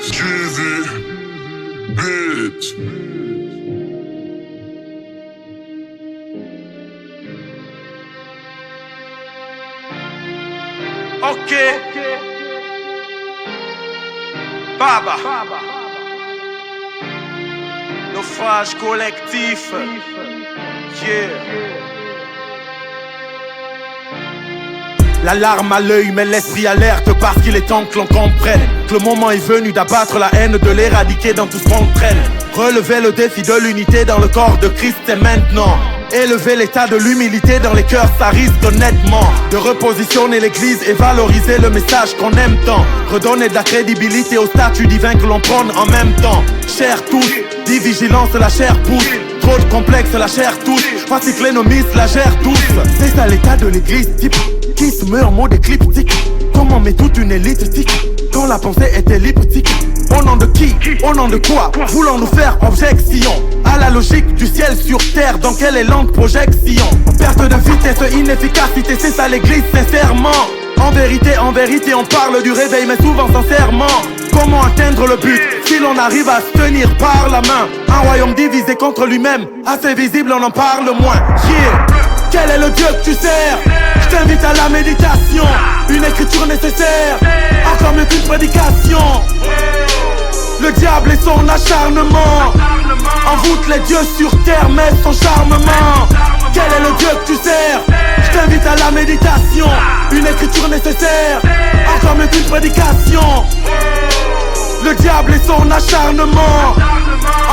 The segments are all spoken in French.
Suivi, bitch. Ok. Baba. Naufrage collectif. Yeah. La larme à l'œil met l'esprit alerte parce qu'il est temps que l'on comprenne que le moment est venu d'abattre la haine, de l'éradiquer dans tout ce qu'on traîne. Relever le défi de l'unité dans le corps de Christ c'est maintenant. Élever l'état de l'humilité dans les cœurs, ça risque honnêtement de repositionner l'église et valoriser le message qu'on aime tant. Redonner de la crédibilité au statut divin que l'on prône en même temps. Chers tous, dit vigilance, la chair pousse. Trop de complexes, la chair touche. Fatigue les nomis, la gère tous. C'est ça l'état de l'église type qui se meurt en mode écliptique. Comment met toute une élite tique quand la pensée est elliptique? Au nom de qui? Au nom de quoi? Voulant nous faire objection à la logique du ciel sur terre, dans quelle est lente projection? Perte de vitesse, inefficacité, c'est ça l'église sincèrement. En vérité, on parle du réveil mais souvent sincèrement. Comment atteindre le but si l'on arrive à se tenir par la main? Un royaume divisé contre lui-même, assez visible, on en parle moins. Yeah. Quel est le Dieu que tu sers? Je t'invite à la méditation, une écriture nécessaire, encore mieux qu'une prédication. Le diable et son acharnement envoûtent les dieux sur terre mais son charmement. Quel est le Dieu que tu sers? Je t'invite à la méditation, une écriture nécessaire, encore mieux qu'une prédication. Le diable et son acharnement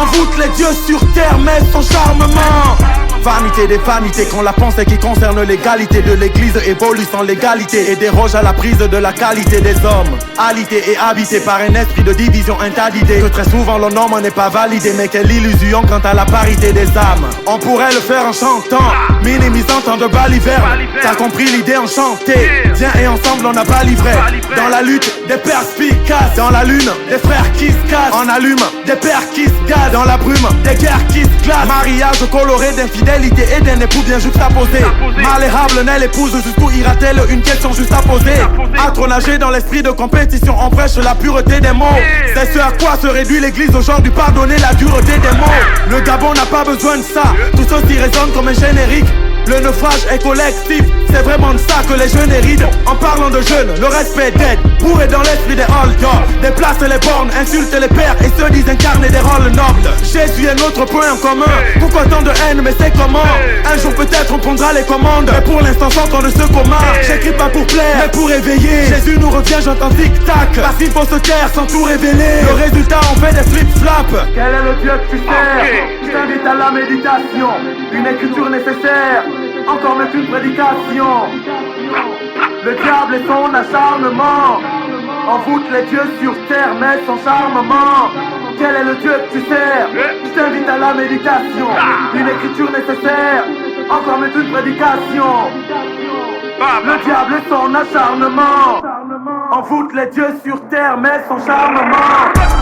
envoûtent les dieux sur terre mais son charmement. Vanité des vanités, quand la pensée qui concerne l'égalité de l'église évolue sans légalité et déroge à la prise de la qualité des hommes. Alité et habité par un esprit de division interdite, que très souvent le nom n'est pas validé, mais quelle illusion quant à la parité des âmes. On pourrait le faire en chantant, minimisant tant de balivernes. T'as compris l'idée enchantée, viens et ensemble on a balivré. Dans la lutte des perspicaces, dans la lune des frères qui se cassent, on allume des pères qui se gazent, dans la brume des guerres qui se glacent. Mariage coloré d'infidélité et d'un époux bien juxtaposé. Malérable n'est l'épouse, jusqu'où ira-t-elle? Une question juste à poser. À trop nager dans l'esprit de compétition, on prêche la pureté des mots. C'est ce à quoi se réduit l'église aujourd'hui, pardonner la dureté des mots. Le Gabon n'a pas besoin de ça, tout ceci résonne comme un générique. Le naufrage est collectif, c'est vraiment de ça que les jeunes hérident. En parlant de jeunes, le respect d'aide, bourré dans l'esprit des hold-up. Déplace les bornes, insulte les pères et se disent incarner des rôles nobles. Jésus est notre point en commun, pourquoi tant de haine mais c'est comment? Un jour peut-être on prendra les commandes, mais pour l'instant sans qu'on ne se commande. J'écris pas pour plaire, mais pour éveiller. Jésus nous revient, j'entends tic-tac, parce qu'il faut se taire sans tout révéler. Le résultat on fait des flip-flaps. Quel est le Dieu que tu sers? Je t'invite à la méditation, une écriture nécessaire, encore mieux qu'une prédication. Le diable et son acharnement envoûtent les dieux sur terre mais son charmement. Quel est le Dieu que tu sers? Je t'invite à la méditation, une écriture nécessaire, encore mieux qu'une prédication. Le diable et son acharnement envoûtent les dieux sur terre mais son charmement.